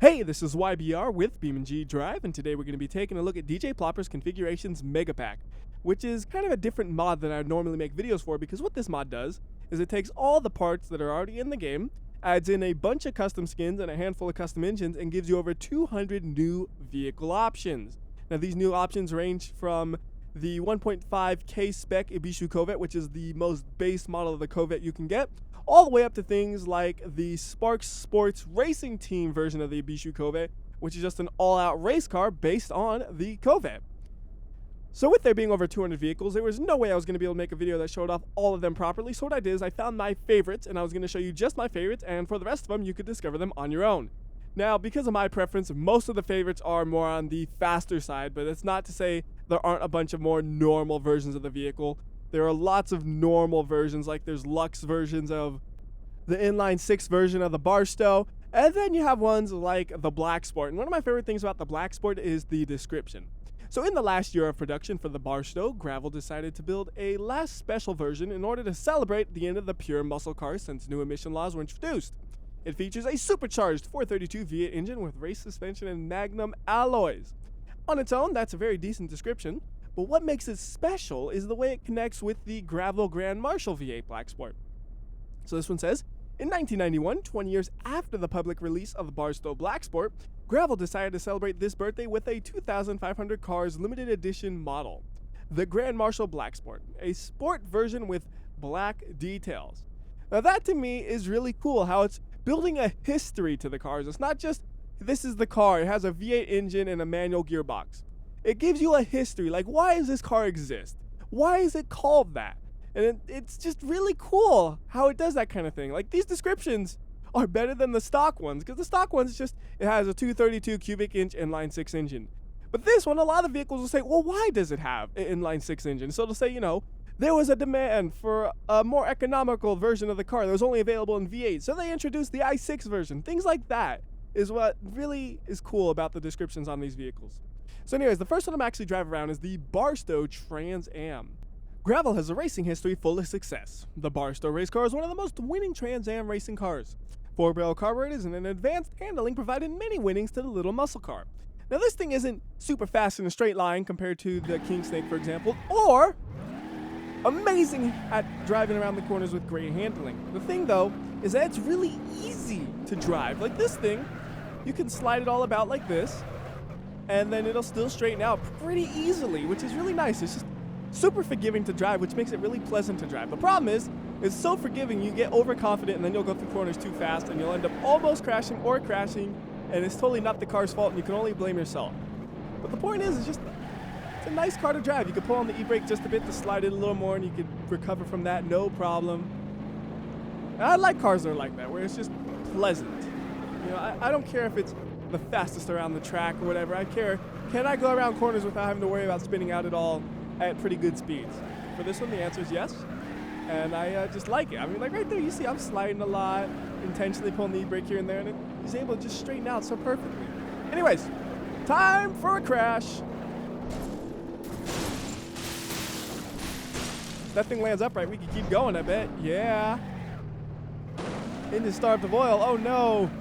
Hey, this is WhyBeAre with BeamNG.drive, and today we're going to be taking a look at Djplopper's Configurations Mega Pack, which is kind of a different mod than I would normally make videos for, because what this mod does is it takes all the parts that are already in the game, adds in a bunch of custom skins and a handful of custom engines, and gives you over 200 new vehicle options. Now, these new options range from the 1.5K spec Ibishu Covet, which is the most base model of the Covet you can get, all the way up to things like the Sparks Sports Racing Team version of the Ibishu Covet, which is just an all-out race car based on the Covet. So with there being over 200 vehicles, there was no way I was going to be able to make a video that showed off all of them properly. So what I did is I found my favorites, and I was going to show you just my favorites, and for the rest of them, you could discover them on your own. Now, because of my preference, most of the favorites are more on the faster side, but it's not to say there aren't a bunch of more normal versions of the vehicle. There are lots of normal versions, like there's Lux versions of the inline 6 version of the Barstow, and then you have ones like the Black Sport. And one of my favorite things about the Black Sport is the description. So in the last year of production for the Barstow, Gravel decided to build a last special version in order to celebrate the end of the pure muscle car since new emission laws were introduced. It features a supercharged 432 V8 engine with race suspension and magnum alloys. On its own, that's a very decent description, but what makes it special is the way it connects with the Gravel Grand Marshal V8 Black Sport. So this one says, in 1991, 20 years after the public release of the Barstow Black Sport, Gravel decided to celebrate this birthday with a 2,500 cars limited edition model, the Grand Marshal Black Sport, a sport version with black details. Now that to me is really cool, how it's building a history to the cars. It's not just, this is the car, it has a V8 engine and a manual gearbox. It gives you a history, like why does this car exist? Why is it called that? And it's just really cool how it does that kind of thing. Like, these descriptions are better than the stock ones, because the stock ones, it has a 232 cubic inch inline 6 engine. But this one, a lot of vehicles will say, well, why does it have an inline 6 engine? So they'll say, there was a demand for a more economical version of the car that was only available in V8. So they introduced the i6 version. Things like that is what really is cool about the descriptions on these vehicles. So anyways, the first one I'm actually driving around is the Barstow Trans Am. Gravel has a racing history full of success. The Barstow race car is one of the most winning Trans Am racing cars. 4-barrel carburetors and an advanced handling provided many winnings to the little muscle car. Now this thing isn't super fast in a straight line compared to the King Snake, for example, or amazing at driving around the corners with great handling. The thing though is that it's really easy to drive. Like this thing, you can slide it all about like this, and then it'll still straighten out pretty easily, which is really nice. It's just super forgiving to drive, which makes it really pleasant to drive. The problem is, it's so forgiving, you get overconfident and then you'll go through corners too fast and you'll end up almost crashing or crashing, and it's totally not the car's fault and you can only blame yourself. But the point is, it's a nice car to drive. You can pull on the e-brake just a bit to slide it a little more and you can recover from that, no problem. And I like cars that are like that, where it's just pleasant. I don't care if it's the fastest around the track or whatever. I care, can I go around corners without having to worry about spinning out at all at pretty good speeds? For this one, the answer is yes, and I just like it. I mean, like right there, you see I'm sliding a lot, intentionally pulling the e-brake here and there, and he's able to just straighten out so perfectly. Anyways, time for a crash. If that thing lands upright, we can keep going, I bet. Yeah. Engine starved of oil. Oh no.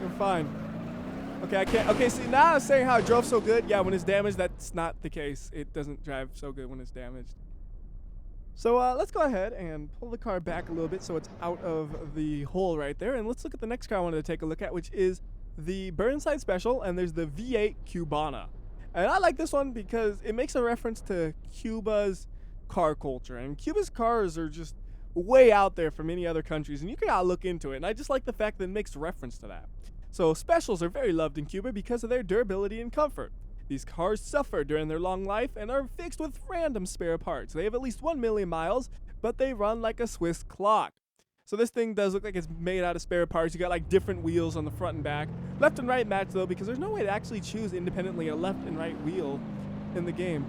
We're fine. Okay, I can't. Okay, see, now I was saying how it drove so good. Yeah, when it's damaged, that's not the case. It doesn't drive so good when it's damaged. So let's go ahead and pull the car back a little bit so it's out of the hole right there. And let's look at the next car I wanted to take a look at, which is the Burnside Special, and there's the V8 Cubana. And I like this one because it makes a reference to Cuba's car culture. And Cuba's cars are just way out there from many other countries, and you gotta look into it. And I just like the fact that it makes reference to that. So specials are very loved in Cuba because of their durability and comfort. These cars suffer during their long life and are fixed with random spare parts. They have at least 1 million miles, but they run like a Swiss clock. So this thing does look like it's made out of spare parts. You got like different wheels on the front and back. Left and right match though, because there's no way to actually choose independently a left and right wheel in the game.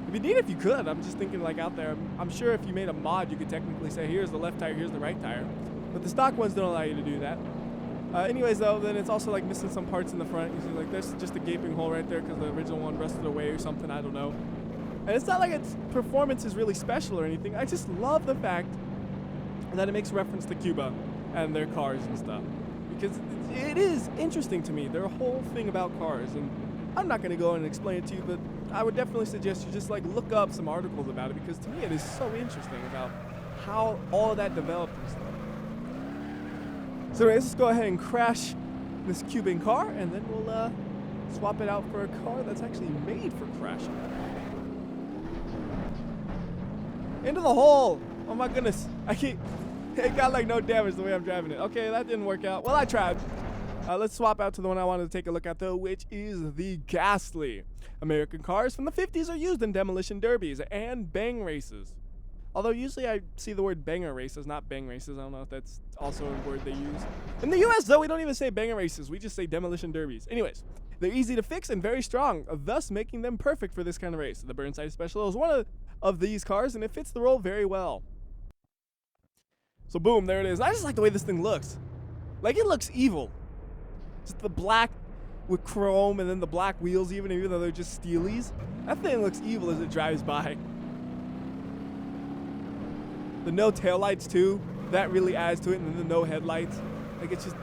It'd be neat if you could. I'm just thinking like out there. I'm sure if you made a mod, you could technically say, here's the left tire, here's the right tire. But the stock ones don't allow you to do that. Anyways though, then it's also like missing some parts in the front. You see like there's just a gaping hole right there because the original one rusted away or something, I don't know. And it's not like its performance is really special or anything. I just love the fact that it makes reference to Cuba and their cars and stuff. because it is interesting to me. They're a whole thing about cars, and I'm not going to go and explain it to you, but I would definitely suggest you just like look up some articles about it, because to me it is so interesting about how all of that developed and stuff. So anyways, let's go ahead and crash this Cuban car, and then we'll swap it out for a car that's actually made for crashing. Into the hole! Oh my goodness, it got like no damage the way I'm driving it. Okay, that didn't work out. Well, I tried. Let's swap out to the one I wanted to take a look at though, which is the Gastly. American cars from the 50s are used in demolition derbies and bang races. Although usually I see the word banger races, not bang races. I don't know if that's also a word they use. In the US though, we don't even say banger races, we just say demolition derbies. Anyways, they're easy to fix and very strong, thus making them perfect for this kind of race. The Burnside Special is one of these cars, and it fits the role very well. So boom, there it is. I just like the way this thing looks. Like, it looks evil. Just the black with chrome and then the black wheels even though they're just steelies. That thing looks evil as it drives by. The no taillights too, that really adds to it, and then the no headlights. Like, it's just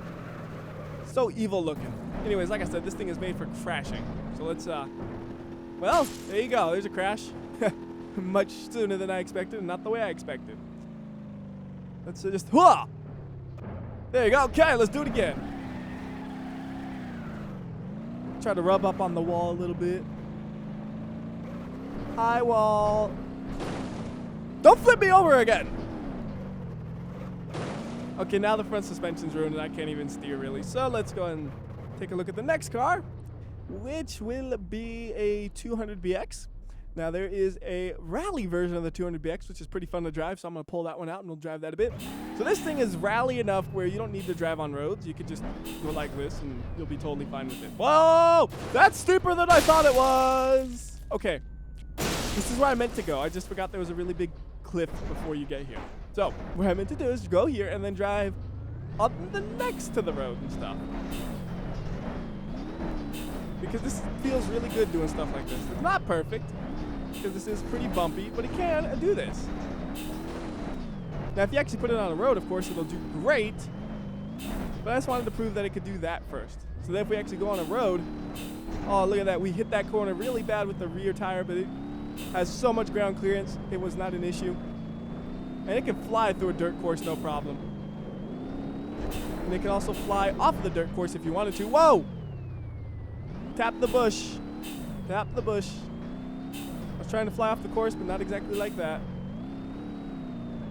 so evil looking. Anyways, like I said, this thing is made for crashing. So let's, well, there you go, there's a crash. Much sooner than I expected, and not the way I expected. Let's just, whoa! There you go, okay, let's do it again. Try to rub up on the wall a little bit. Hi, wall. Don't flip me over again! Okay, now the front suspension's ruined and I can't even steer really. So let's go and take a look at the next car, which will be a 200BX. Now there is a rally version of the 200BX, which is pretty fun to drive, so I'm going to pull that one out and we'll drive that a bit. So this thing is rally enough where you don't need to drive on roads. You could just go like this and you'll be totally fine with it. Whoa! That's steeper than I thought it was! Okay, this is where I meant to go. I just forgot there was a really big cliff before you get here. So what I meant to do is go here and then drive up the next to the road and stuff. Because this feels really good doing stuff like this. It's not perfect, because this is pretty bumpy, but it can do this. Now, if you actually put it on a road, of course, it'll do great. But I just wanted to prove that it could do that first. So that if we actually go on a road, oh, look at that. We hit that corner really bad with the rear tire, but it has so much ground clearance, it was not an issue. And it can fly through a dirt course, no problem. And it can also fly off the dirt course if you wanted to. Whoa! Tap the bush. Tap the bush. I was trying to fly off the course, but not exactly like that.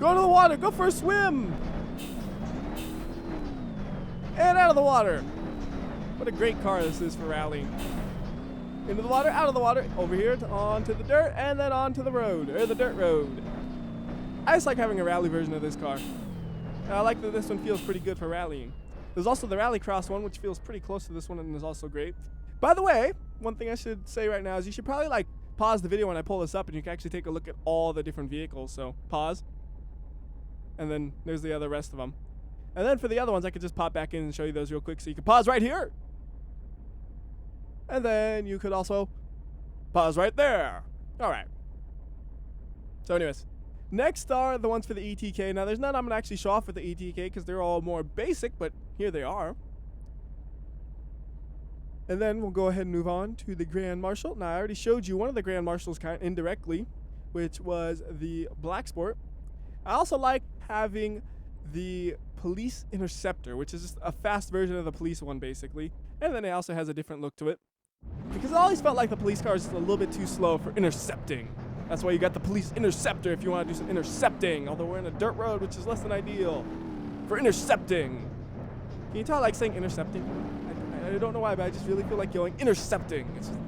Go to the water. Go for a swim. And out of the water. What a great car this is for rallying. Into the water, out of the water, over here, onto the dirt, and then onto the road, or the dirt road. I just like having a rally version of this car. And I like that this one feels pretty good for rallying. There's also the Rallycross one, which feels pretty close to this one and is also great. By the way, one thing I should say right now is you should probably like pause the video when I pull this up and you can actually take a look at all the different vehicles. So pause. And then there's the other rest of them. And then for the other ones, I could just pop back in and show you those real quick. So you can pause right here. And then you could also pause right there. All right. So anyways, next are the ones for the ETK. Now there's none I'm going to actually show off with the ETK because they're all more basic, but here they are. And then we'll go ahead and move on to the Grand Marshal. Now I already showed you one of the Grand Marshals kind of indirectly, which was the Black Sport. I also like having the Police Interceptor, which is just a fast version of the police one basically. And then it also has a different look to it. Because it always felt like the police car is just a little bit too slow for intercepting. That's why you got the Police Interceptor if you want to do some intercepting. Although we're in a dirt road, which is less than ideal for intercepting. Can you tell I like saying intercepting? I don't know why, but I just really feel like yelling intercepting. It's just,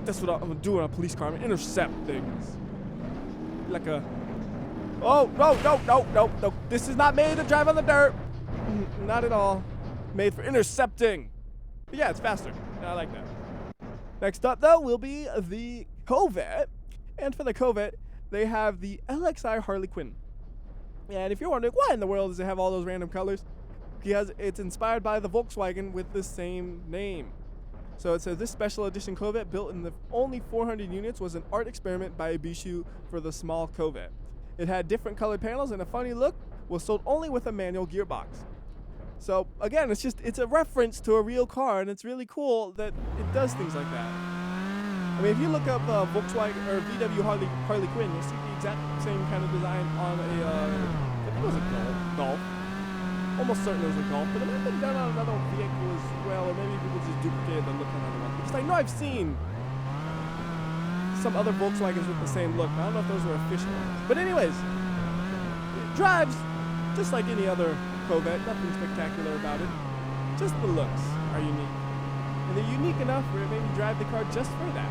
that's what I'm doing on a police car. I'm gonna intercept things. Like a... Oh, no. This is not made to drive on the dirt. Not at all. Made for intercepting. But yeah, it's faster. I like that. Next up, though, will be the Covet. And for the Covet, they have the LXI Harley Quinn. And if you're wondering, why in the world does it have all those random colors? Because it's inspired by the Volkswagen with the same name. So it says, this special edition Covet, built in the only 400 units, was an art experiment by Barstow for the small Covet. It had different colored panels and a funny look, was sold only with a manual gearbox. So again, it's a reference to a real car, and it's really cool that it does things like that. I mean, if you look up Volkswagen or VW Harley Quinn, you'll see the exact same kind of design on a, I think it was a Golf. Almost certain it was a Golf, but it might have been done on another vehicle as well, or maybe people just duplicated the look on another one. Because I know I've seen some other Volkswagens with the same look. I don't know if those were official ones. But anyways, it drives just like any other Covet, nothing spectacular about it. Just the looks are unique. And they're unique enough where it made me drive the car just for that.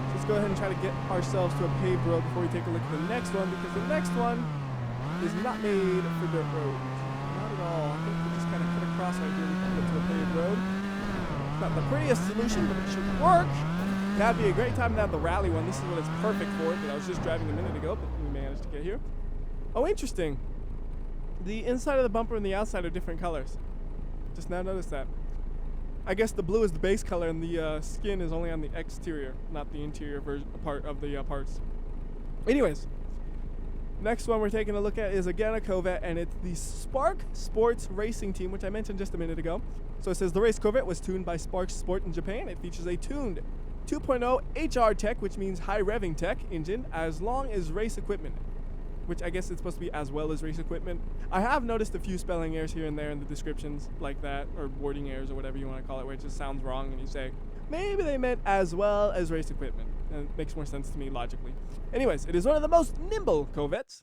So let's go ahead and try to get ourselves to a paved road before we take a look at the next one, because the next one is not made for dirt roads. Not at all. I think we just kind of cut across right here. We can get to a paved road. It's not the prettiest solution, but it should work. That'd be a great time to have the rally one. This is what it's perfect for, but I was just driving a minute ago, but we managed to get here. Oh, interesting. The inside of the bumper and the outside are different colors. Just now noticed that. I guess the blue is the base color, and the skin is only on the exterior, not the interior part of the parts. Anyways, next one we're taking a look at is again a Covet, and it's the Spark Sports Racing Team, which I mentioned just a minute ago. So it says the race Covet was tuned by Spark Sport in Japan. It features a tuned 2.0 HR tech, which means high revving tech engine, as long as race equipment, which I guess it's supposed to be as well as race equipment. I have noticed a few spelling errors here and there in the descriptions like that, or wording errors or whatever you want to call it, where it just sounds wrong and you say, maybe they meant as well as race equipment. And it makes more sense to me logically. Anyways, it is one of the most nimble Covets.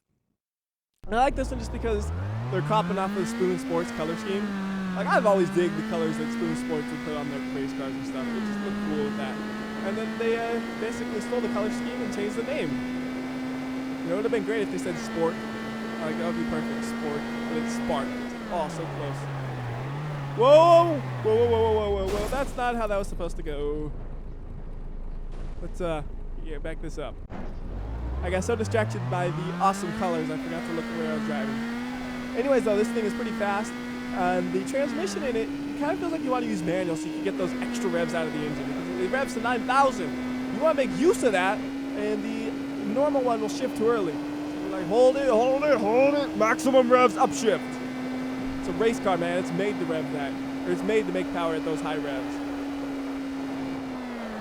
And I like this one just because they're copping off of the Spoon Sports color scheme. Like, I've always digged the colors that Spoon Sports would put on their race cars and stuff. It just looked cool with that. And then they basically stole the color scheme and changed the name. You know, it would have been great if they said Sport. Like, that would be perfect, Sport. But it's Spark. Oh, so close. Whoa! Whoa, whoa, whoa, whoa, whoa, whoa. That's not how that was supposed to go. Let's, back this up. I got so distracted by the awesome colors, I forgot to look at where I was driving. Anyways, though, this thing is pretty fast. And the transmission in it kind of feels like you want to use manual so you can get those extra revs out of the engine. Because it revs to 9,000. You want to make use of that, and the normal one will shift too early. So you're like, hold it, hold it, hold it. Maximum revs, upshift. It's a race car, man. It's made to rev that. Or it's made to make power at those high revs.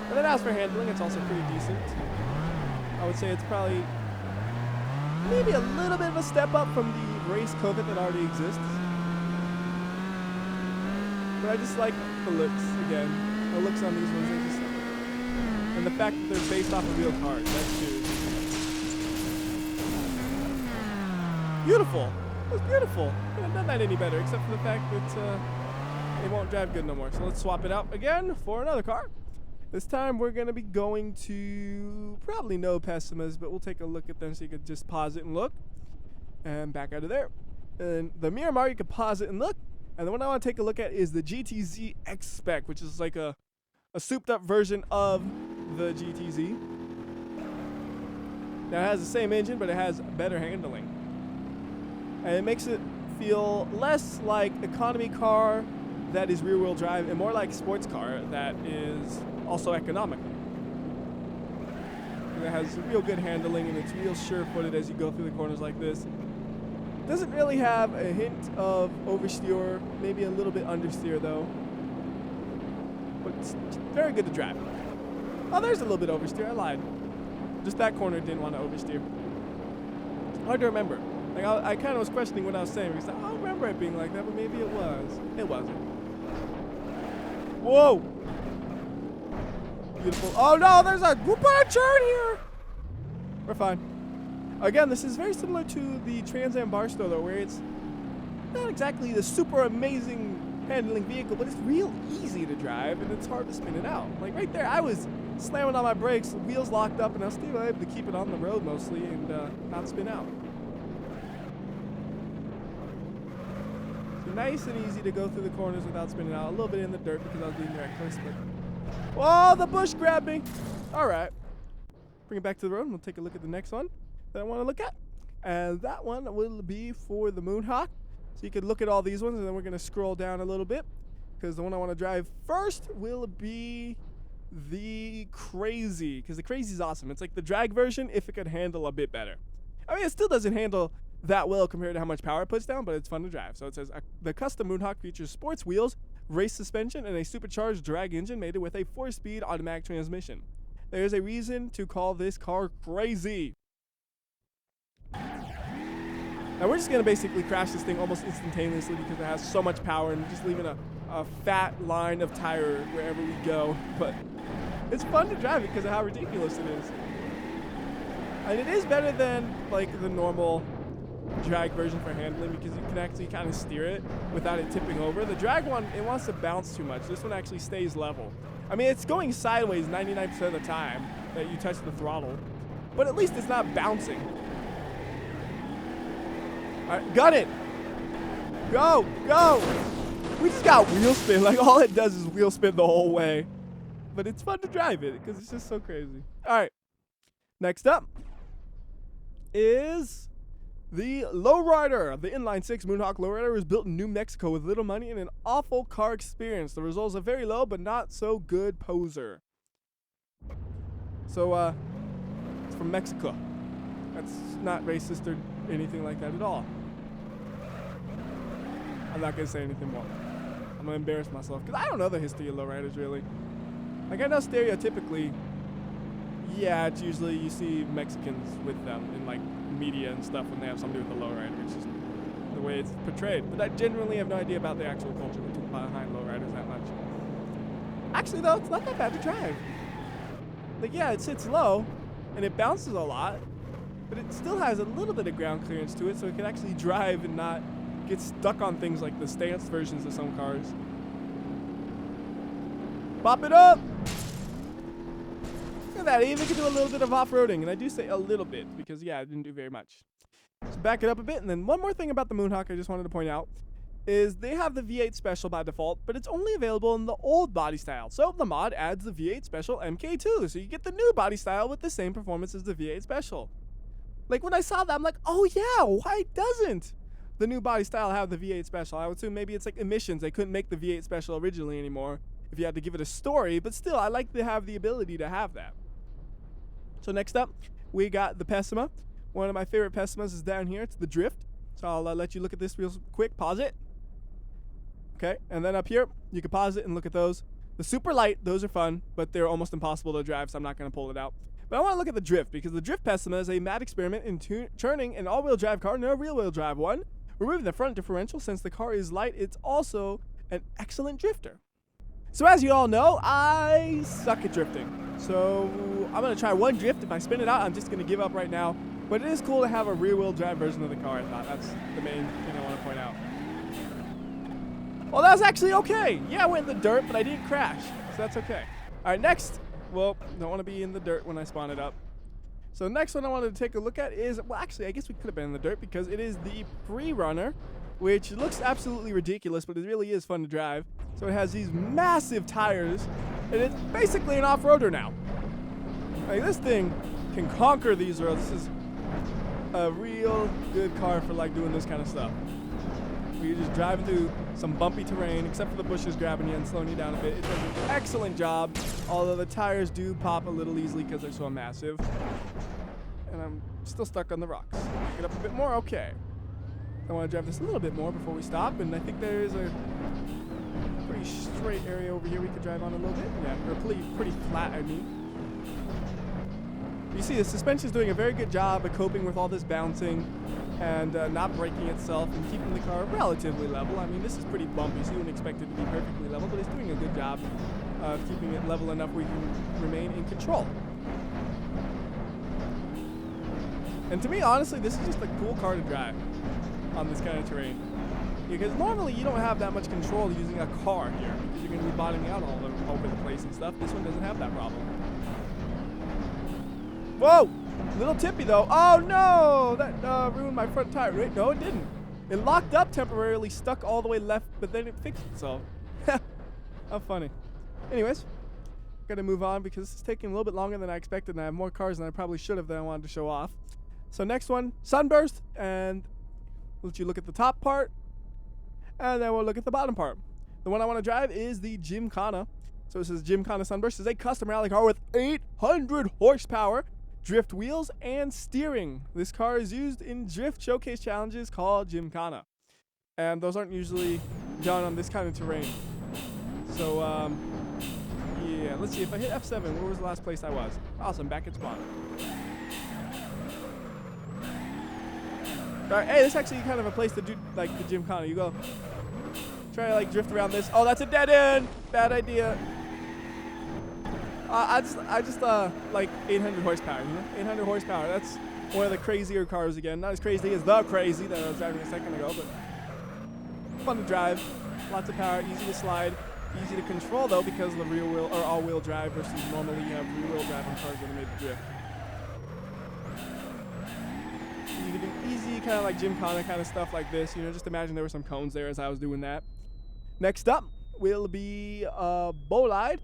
And then as for handling, it's also pretty decent. I would say it's probably maybe a little bit of a step up from the race Covet that already exists. But I just like the looks, again. The looks on these ones, they just... And the fact that they're based off of real cars, that's huge. Beautiful. It was beautiful. Couldn't have done that any better, except for the fact that it won't drive good no more. So let's swap it out again for another car. This time we're going to be going to probably no Pessimas, but we'll take a look at them so you could just pause it and look. And back out of there. And the Miramar, you can pause it and look. And the one I want to take a look at is the GTZ X-Spec, which is like a souped up version of the GTZ. Now it has the same engine, but it has better handling. And it makes it feel less like economy car that is rear wheel drive and more like sports car that is also economical. And it has real good handling and it's real sure-footed as you go through the corners like this. Doesn't really have a hint of oversteer, maybe a little bit understeer though. But it's very good to drive. Oh, there's a little bit of oversteer, I lied. Just that corner didn't want to oversteer. Hard to remember. Like I kind of was questioning what I was saying because I don't remember it being like that, but maybe it was. It wasn't. Whoa! Beautiful. Oh no, there's a turn here! We're fine. Again, this is very similar to the Trans Am Barstow though, where it's not exactly the super amazing handling vehicle, but it's real easy to drive and it's hard to spin it out. Like right there, I was slamming on my brakes, the wheels locked up, and I was still able to keep it on the road mostly and not spin out. So nice and easy to go through the corners without spinning out. A little bit in the dirt because I was being reckless, but... Whoa, the bush grabbed me! Alright. Bring it back to the road and we'll take a look at the next one that I want to look at. And that one will be for the Moonhawk. So you can look at all these ones and then we're going to scroll down a little bit. Because the one I want to drive first will be the Crazy. Because the Crazy is awesome. It's like the drag version if it could handle a bit better. I mean, it still doesn't handle that well compared to how much power it puts down, but it's fun to drive. So it says, the custom Moonhawk features sports wheels, race suspension, and a supercharged drag engine mated with a 4-speed automatic transmission. There is a reason to call this car crazy. Now we're just going to basically crash this thing almost instantaneously because it has so much power and just leaving a fat line of tire wherever we go. But it's fun to drive it because of how ridiculous it is. And it is better than like the normal drag version for handling because you can actually kind of steer it without it tipping over. The drag one, it wants to bounce too much. This one actually stays level. I mean, it's going sideways 99% of the time that you touch the throttle, but at least it's not bouncing. All right, gun it. Go, go. We just got wheel spin. Like, all it does is wheel spin the whole way. But it's fun to drive it because it's just so crazy. All right, next up is the Lowrider. The inline-6 Moonhawk Lowrider was built in New Mexico with little money and an awful car experience. The results are very low, but not so good poser. So, it's from Mexico. That's not racist or anything like that at all. I'm not going to say anything more. I'm going to embarrass myself because I don't know the history of lowriders, really. Like, I know stereotypically, yeah, it's usually you see Mexicans with them in, like, media and stuff when they have somebody with a lowrider. It's just the way it's portrayed. But I genuinely have no idea about the actual culture behind lowriders that much. Actually, though, it's not that bad to drive. Like, yeah, it sits low, and it bounces a lot, but it still has a little bit of ground clearance to it, so it can actually drive and not get stuck on things like the stance versions of some cars. Pop it up! Look at that, it even can do a little bit of off-roading, and I do say a little bit, because, yeah, it didn't do very much. So back it up a bit, and then one more thing about the Moonhawk I just wanted to point out is they have the V8 Special by default, but it's only available in the old body style. So the mod adds the V8 Special MK2, so you get the new body style with the same performance as the V8 Special. Like, when I saw that, I'm like, oh yeah, why doesn't the new body style have the V8 Special? I would assume maybe it's like emissions. They couldn't make the V8 Special originally anymore if you had to give it a story, but still, I like to have the ability to have that. So next up, we got the Pessima. One of my favorite Pessimas is down here. It's the Drift. So I'll let you look at this real quick. Pause it. Okay, and then up here, you can pause it and look at those. The Super Light, those are fun, but they're almost impossible to drive, so I'm not going to pull it out. But I want to look at the Drift, because the Drift Pessima is a mad experiment in turning an all-wheel drive car into a rear-wheel drive one. Removing the front differential, since the car is light, it's also an excellent drifter. So as you all know, I suck at drifting. So I'm going to try one drift. If I spin it out, I'm just going to give up right now. But it is cool to have a rear-wheel drive version of the car, I thought. That's the main thing I want to point out. Well, that was actually okay. Yeah, I went in the dirt, but I didn't crash, so that's okay. All right, next. Well, don't want to be in the dirt when I spawn it up. So the next one I wanted to take a look at is, well, actually, I guess we could have been in the dirt because it is the Freerunner, which looks absolutely ridiculous, but it really is fun to drive. So it has these massive tires, and it's basically an off-roader now. Like, this thing can conquer these roads. This is a real good car for, like, doing this kind of stuff. You're just driving through some bumpy terrain, except for the bushes grabbing you and slowing you down a bit. It does an excellent job, although the tires do pop a little easily because they're so massive. And I'm still stuck on the rocks. Get up a bit more? Okay. I want to drive this a little bit more before we stop, and I think there is a pretty straight area over here we could drive on a little bit. Yeah, or pretty flat, I mean. You see, the suspension is doing a very good job of coping with all this bouncing and not breaking itself and keeping the car relatively level. I mean, this is pretty bumpy, so you wouldn't expect it to be perfectly level, but it's doing a good job of keeping it level enough where you can remain in control. And to me, honestly, this is just a cool car to drive on this kind of terrain. Because normally you don't have that much control using a car here, because you're going to be bottoming out all over the place and stuff. This one doesn't have that problem. Whoa! Little tippy though. Oh no! That ruined my front tire. Wait, no, it didn't. It locked up temporarily, stuck all the way left, but then it fixed itself. How funny. Anyways, gotta move on because it's taking a little bit longer than I expected, and I have more cars than I probably should have that I wanted to show off. So next one, Sunburst, and we'll let you look at the top part, and then we'll look at the bottom part. The one I want to drive is the Gymkhana. So this is Gymkhana Sunburst. It's a custom rally car with 800 horsepower. drift wheels, and steering. This car is used in drift showcase challenges called Gymkhana. And those aren't usually done on this kind of terrain. So, yeah, let's see. If I hit F7, where was the last place I was? Awesome, back at spawn. Alright, hey, this is actually kind of a place to do, like, the Gymkhana. You go, try to, like, drift around this. Oh, that's a dead end! Bad idea. I just like 800 horsepower, you know? 800 horsepower. That's one of the crazier cars again. Not as crazy as the Crazy that I was driving a second ago, but fun to drive. Lots of power, easy to slide, easy to control though because of the rear wheel or all-wheel drive versus normally you have rear-wheel drive on cars that are made to drift. You can do easy kind of like Gymkhana kind of stuff like this. You know, just imagine there were some cones there as I was doing that. Next up will be Bolide.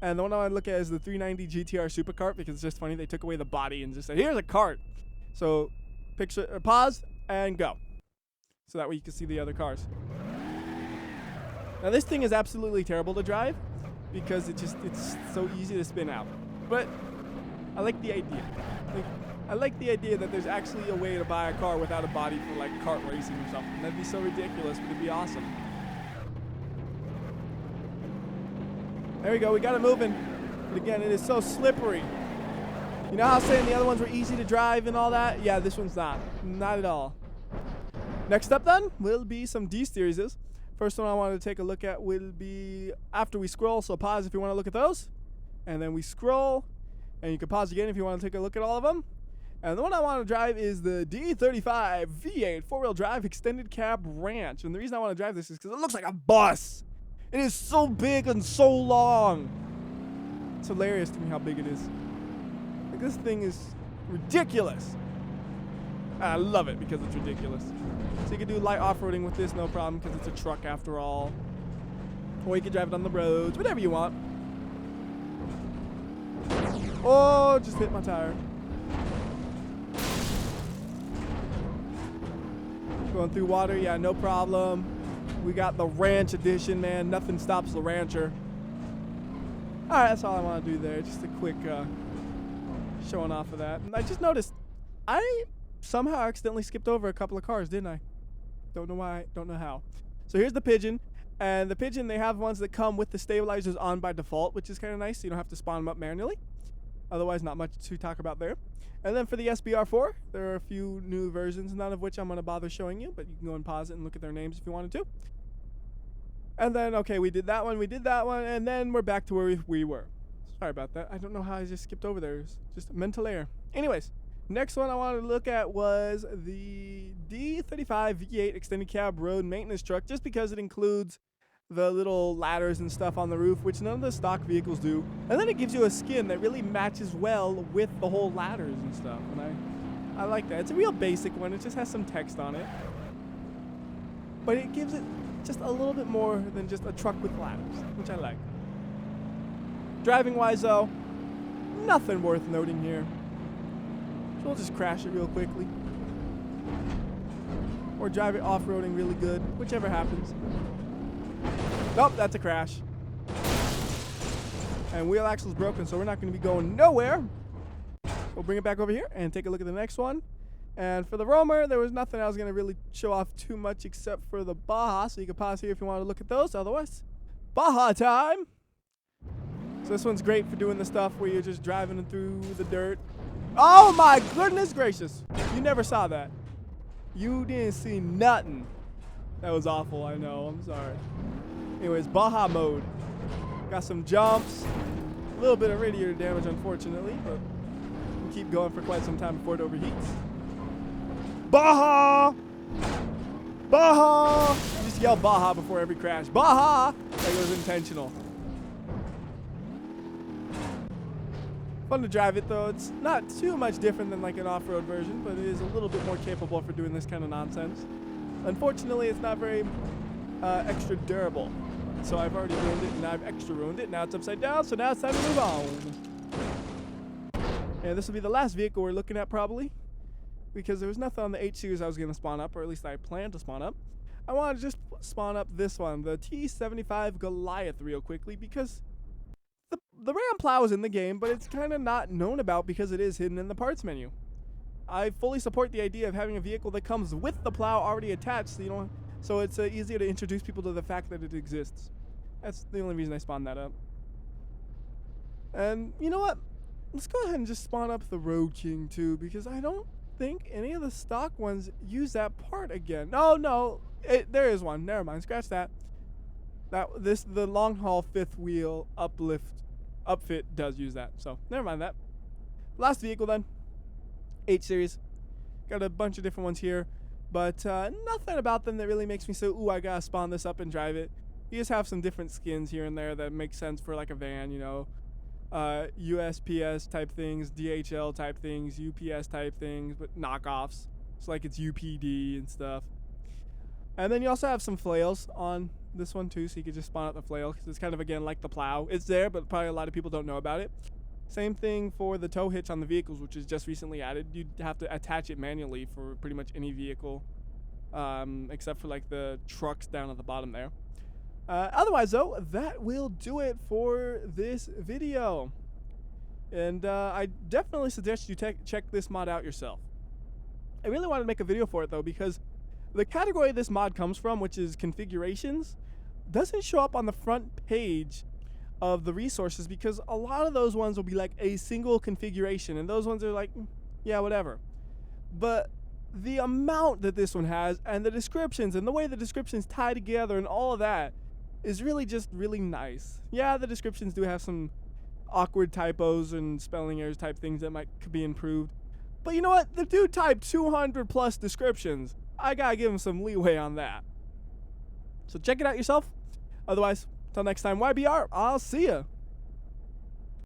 And the one I want to look at is the 390 GTR superkart because it's just funny. They took away the body and just said, here's a cart. So pause and go. So that way you can see the other cars. Now this thing is absolutely terrible to drive because it's so easy to spin out. But I like the idea. I like the idea that there's actually a way to buy a car without a body for like kart racing or something. That'd be so ridiculous, but it'd be awesome. There we go, we got it moving. But again, it is so slippery. You know how I was saying the other ones were easy to drive and all that? Yeah, this one's not. Not at all. Next up then will be some D-series. First one I wanted to take a look at will be after we scroll, so pause if you want to look at those. And then we scroll, and you can pause again if you want to take a look at all of them. And the one I want to drive is the D35 V8 4-wheel drive extended cab ranch. And the reason I want to drive this is because it looks like a bus. It is so big and so long. It's hilarious to me how big it is. Like, this thing is ridiculous. I love it because it's ridiculous. So you can do light off-roading with this, no problem, because it's a truck after all. Or you can drive it on the roads, whatever you want. Oh, just hit my tire. Going through water, yeah, no problem. We got the ranch edition, man. Nothing stops the rancher. All right, that's all I want to do there. Just a quick showing off of that. And I just noticed I somehow accidentally skipped over a couple of cars, didn't I? Don't know why, don't know how. So here's the Pigeon. And the Pigeon, they have ones that come with the stabilizers on by default, which is kind of nice. So you don't have to spawn them up manually. Otherwise, not much to talk about there. And then for the SBR4, there are a few new versions, none of which I'm going to bother showing you, but you can go and pause it and look at their names if you wanted to. And then, okay, we did that one, and then we're back to where we were. Sorry about that. I don't know how I just skipped over there. It's just a mental error. Anyways, next one I wanted to look at was the D35 V8 extended cab road maintenance truck, just because it includes the little ladders and stuff on the roof, which none of the stock vehicles do. And then it gives you a skin that really matches well with the whole ladders and stuff. And I like that. It's a real basic one. It just has some text on it. But it gives it just a little bit more than just a truck with ladders, which I like. Driving wise though, nothing worth noting here. So we'll just crash it real quickly. Or drive it off-roading really good, whichever happens. Nope, that's a crash. And wheel axle's broken, so we're not going to be going nowhere. We'll bring it back over here and take a look at the next one. And for the Roamer, there was nothing I was going to really show off too much except for the Baja, so you can pause here if you want to look at those. Otherwise, Baja time! So this one's great for doing the stuff where you're just driving through the dirt. Oh my goodness gracious! You never saw that. You didn't see nothing. That was awful, I know, I'm sorry. Anyways, Baja mode. Got some jumps, a little bit of radiator damage unfortunately, but we'll keep going for quite some time before it overheats. Baja! Baja! You just yell Baja before every crash. Baja! Like it was intentional. Fun to drive it though. It's not too much different than like an off-road version, but it is a little bit more capable for doing this kind of nonsense. Unfortunately, it's not very extra durable. So I've already ruined it, and I've extra ruined it. Now it's upside down, so now it's time to move on. And this will be the last vehicle we're looking at probably, because there was nothing on the H series I was going to spawn up, or at least I planned to spawn up. I want to just spawn up this one, the T75 Goliath real quickly, because the ram plow is in the game, but it's kind of not known about because it is hidden in the parts menu. I fully support the idea of having a vehicle that comes with the plow already attached, so it's easier to introduce people to the fact that it exists. That's the only reason I spawned that up. And you know what? Let's go ahead and just spawn up the Road King too, because I don't think any of the stock ones use that part again. No, there is one. Never mind, scratch that. The long haul fifth wheel upfit does use that, so never mind that. Last vehicle then, H series. Got a bunch of different ones here, but nothing about them that really makes me say, ooh, I gotta spawn this up and drive it. You just have some different skins here and there that make sense for like a van, USPS type things, DHL type things, UPS type things, but knockoffs. It's like it's UPD and stuff. And then you also have some flails on this one too, so you could just spawn out the flail because it's kind of, again, like the plow. It's there, but probably a lot of people don't know about it. Same thing for the tow hitch on the vehicles, which is just recently added. You'd have to attach it manually for pretty much any vehicle, except for like the trucks down at the bottom there. Otherwise, though, that will do it for this video. And I definitely suggest you check this mod out yourself. I really wanted to make a video for it, though, because the category this mod comes from, which is configurations, doesn't show up on the front page of the resources because a lot of those ones will be like a single configuration, and those ones are like, yeah, whatever. But the amount that this one has, and the descriptions, and the way the descriptions tie together, and all of that, is really just really nice. Yeah, the descriptions do have some awkward typos and spelling errors type things that could be improved. But you know what? The dude typed 200 plus descriptions. I gotta give him some leeway on that. So check it out yourself. Otherwise, till next time, WhyBeAre, I'll see ya.